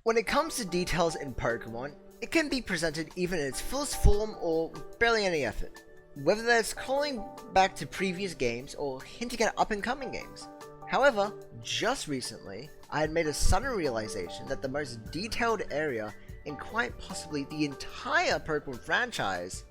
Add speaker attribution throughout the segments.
Speaker 1: When it comes to details in Pokemon, it can be presented even in its fullest form or barely any effort, whether that's calling back to previous games or hinting at up-and-coming games. However, just recently, I had made a sudden realization that the most detailed area in quite possibly the entire Pokemon franchise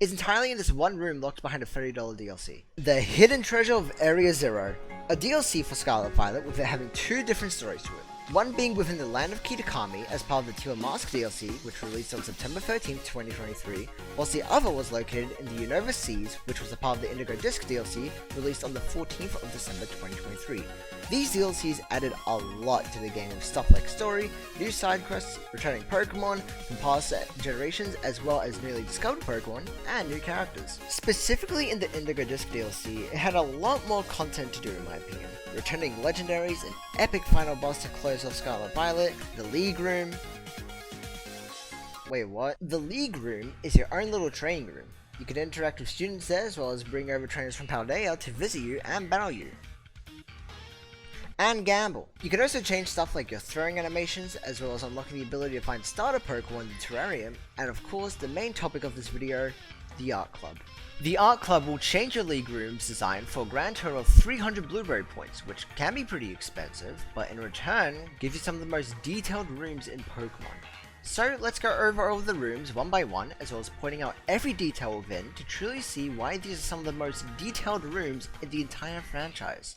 Speaker 1: is entirely in this one room locked behind a $30 DLC. The Hidden Treasure of Area Zero, a DLC for Scarlet Violet with it having two different stories to it. One being within the land of Kitakami as part of the Teal Mask DLC, which released on September 13th, 2023, whilst the other was located in the Unova Seas, which was a part of the Indigo Disc DLC, released on the 14th of December 2023. These DLCs added a lot to the game with stuff like story, new side quests, returning Pokemon from past generations, as well as newly discovered Pokemon, and new characters. Specifically in the Indigo Disc DLC, it had a lot more content to do in my opinion. Returning legendaries, an epic final boss to close off Scarlet Violet, the League Room. Wait, what? The League Room is your own little training room. You can interact with students there as well as bring over trainers from Paldea to visit you and battle you. And gamble. You can also change stuff like your throwing animations, as well as unlocking the ability to find starter Pokemon in the Terrarium, and of course the main topic of this video, the Art Club. The Art Club will change your League Room's design for a grand total of 300 Blueberry points, which can be pretty expensive, but in return, gives you some of the most detailed rooms in Pokemon. So let's go over all of the rooms one by one, as well as pointing out every detail within to truly see why these are some of the most detailed rooms in the entire franchise.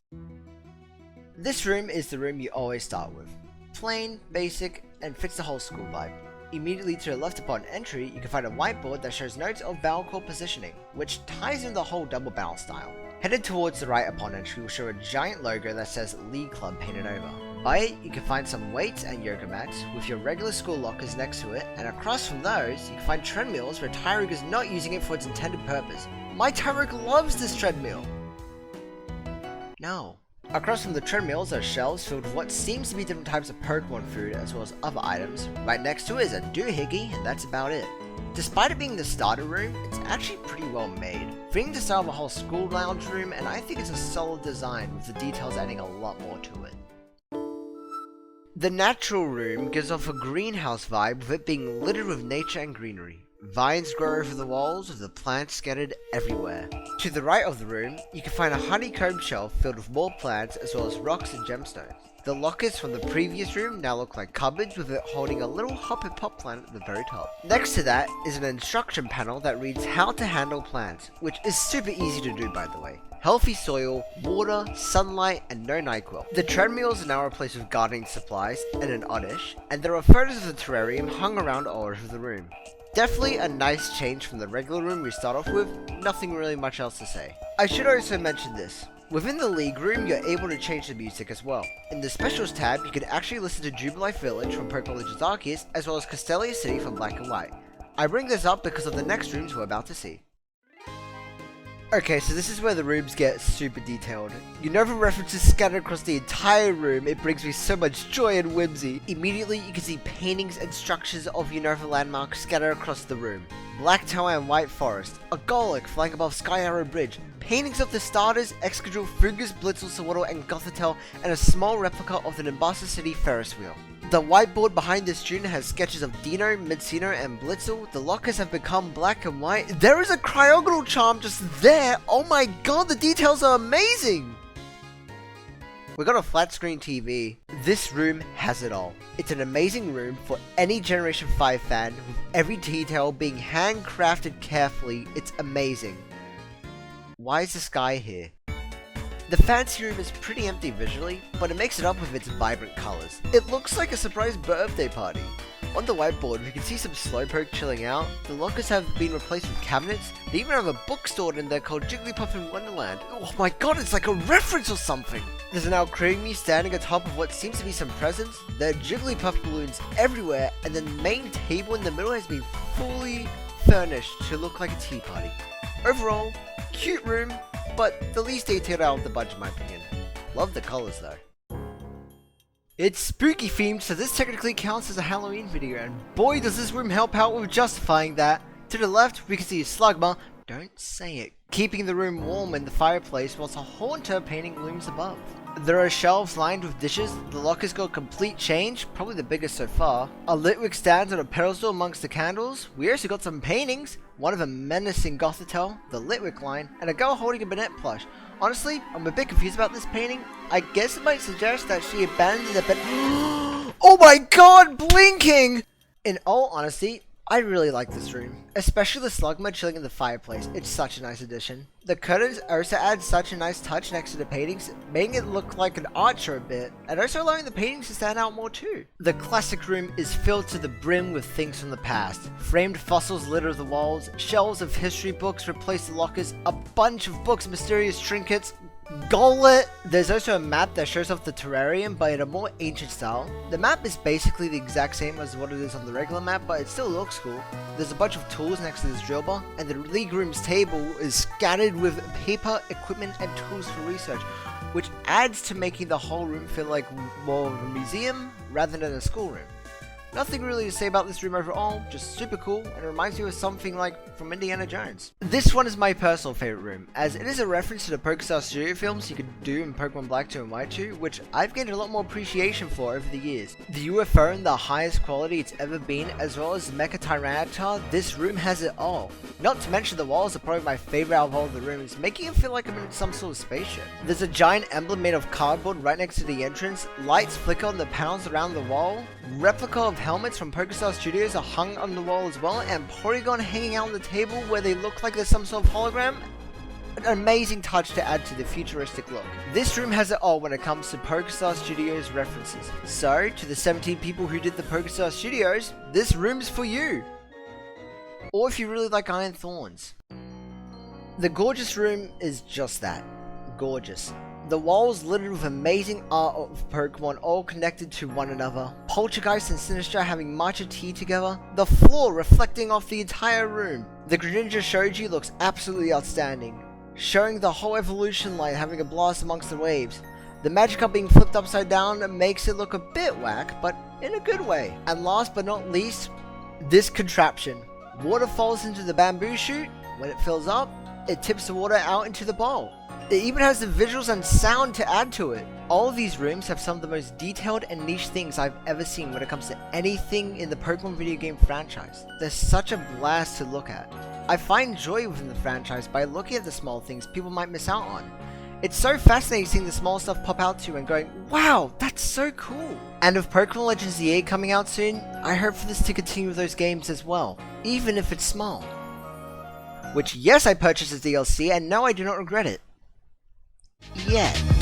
Speaker 1: This room is the room you always start with. Plain, basic, and fits the whole school vibe. Immediately to the left upon entry, you can find a whiteboard that shows notes of battle core positioning, which ties in the whole double battle style. Headed towards the right upon entry will show a giant logo that says League Club painted over. By it, you can find some weights and yoga mats, with your regular school lockers next to it, and across from those, you can find treadmills where Tyrogue is not using it for its intended purpose. My Tyrogue loves this treadmill! No. Across from the treadmills are shelves filled with what seems to be different types of Pokemon food as well as other items. Right next to it is a doohickey, and that's about it. Despite it being the starter room, it's actually pretty well made, fitting the style of a whole school lounge room, and I think it's a solid design with the details adding a lot more to it. The natural room gives off a greenhouse vibe with it being littered with nature and greenery. Vines grow over the walls with the plants scattered everywhere. To the right of the room, you can find a honeycomb shelf filled with more plants as well as rocks and gemstones. The lockers from the previous room now look like cupboards with it holding a little hop and pop plant at the very top. Next to that is an instruction panel that reads how to handle plants, which is super easy to do by the way. Healthy soil, water, sunlight, and no NyQuil. The treadmills are now replaced with gardening supplies and an oddish, and there are photos of the terrarium hung around all over the room. Definitely a nice change from the regular room we start off with, nothing really much else to say. I should also mention this. Within the League Room, you're able to change the music as well. In the Specials tab, you can actually listen to Jubilife Village from Pokemon Legends Arceus, as well as Castelia City from BlackWhite. I bring this up because of the next rooms we're about to see. Okay, so this is where the rooms get super detailed. Unova references scattered across the entire room. It brings me so much joy and whimsy. Immediately, you can see paintings and structures of Unova landmarks scattered across the room. Black Tower and White Forest, a Golok flying above Sky Arrow Bridge, paintings of the starters, Excadrill, Fungus, Blitzel, Swaddle, and Gothitelle, and a small replica of the Nimbasa City Ferris wheel. The whiteboard behind the student has sketches of Dino, Mencino, and Blitzel. The lockers have become black and white. There is a Cryogonal charm just there! Oh my god, the details are amazing! We got a flat screen TV. This room has it all. It's an amazing room for any Generation 5 fan, with every detail being handcrafted carefully. It's amazing. Why is this guy here? The fancy room is pretty empty visually, but it makes it up with its vibrant colors. It looks like a surprise birthday party. On the whiteboard, we can see some Slowpoke chilling out. The lockers have been replaced with cabinets. They even have a book stored in there called Jigglypuff in Wonderland. Oh my god, it's like a reference or something! There's an Nacrene standing atop of what seems to be some presents. There are Jigglypuff balloons everywhere, and the main table in the middle has been fully furnished to look like a tea party. Overall, cute room, but the least detailed out of the bunch in my opinion. Love the colors though. It's spooky themed, so this technically counts as a Halloween video, and boy does this room help out with justifying that. To the left, we can see Slugma, don't say it, keeping the room warm in the fireplace whilst a haunter painting looms above. There are shelves lined with dishes, the locker's got a complete change, probably the biggest so far. A Litwick stands on a pedestal amongst the candles. We also got some paintings, one of a menacing Gothitelle, the Litwick line, and a girl holding a Banette plush. Honestly, I'm a bit confused about this painting. I guess it might suggest that she abandoned the Oh my god, blinking! In all honesty, I really like this room, especially the Slugma chilling in the fireplace. It's such a nice addition. The curtains also add such a nice touch next to the paintings, making it look like an art show a bit, and also allowing the paintings to stand out more too. The classic room is filled to the brim with things from the past. Framed fossils litter the walls, shelves of history books replace the lockers, a bunch of books, mysterious trinkets, Gollet! There's also a map that shows off the Terrarium but in a more ancient style. The map is basically the exact same as what it is on the regular map, but it still looks cool. There's a bunch of tools next to this drill bar, and the league room's table is scattered with paper, equipment, and tools for research, which adds to making the whole room feel like more of a museum rather than a schoolroom. Nothing really to say about this room overall, just super cool, and it reminds me of something like from Indiana Jones. This one is my personal favorite room, as it is a reference to the Pokéstar Studio films you could do in Pokemon Black 2 and White 2, which I've gained a lot more appreciation for over the years. The UFO in the highest quality it's ever been, as well as the Mecha Tyranitar, this room has it all. Not to mention the walls are probably my favorite out of all the rooms, making it feel like I'm in some sort of spaceship. There's a giant emblem made of cardboard right next to the entrance, lights flicker on the panels around the wall, replica of helmets from Pokéstar Studios are hung on the wall as well, and Porygon hanging out on the table where they look like there's some sort of hologram. An amazing touch to add to the futuristic look. This room has it all when it comes to Pokéstar Studios references. So, to the 17 people who did the Pokéstar Studios, this room's for you! Or if you really like Iron Thorns. The gorgeous room is just that. Gorgeous. The walls littered with amazing art of Pokemon all connected to one another, Poltergeist and Sinistra having matcha tea together, the floor reflecting off the entire room. The Greninja Shoji looks absolutely outstanding, showing the whole evolution line having a blast amongst the waves. The Magikarp being flipped upside down makes it look a bit whack, but in a good way. And last but not least, this contraption. Water falls into the bamboo shoot. When it fills up, it tips the water out into the bowl. It even has the visuals and sound to add to it. All of these rooms have some of the most detailed and niche things I've ever seen when it comes to anything in the Pokemon video game franchise. They're such a blast to look at. I find joy within the franchise by looking at the small things people might miss out on. It's so fascinating seeing the small stuff pop out to you and going, wow, that's so cool. And with Pokemon Legends ZA coming out soon, I hope for this to continue with those games as well, even if it's small. Which, yes, I purchased as DLC, and no, I do not regret it. Yet.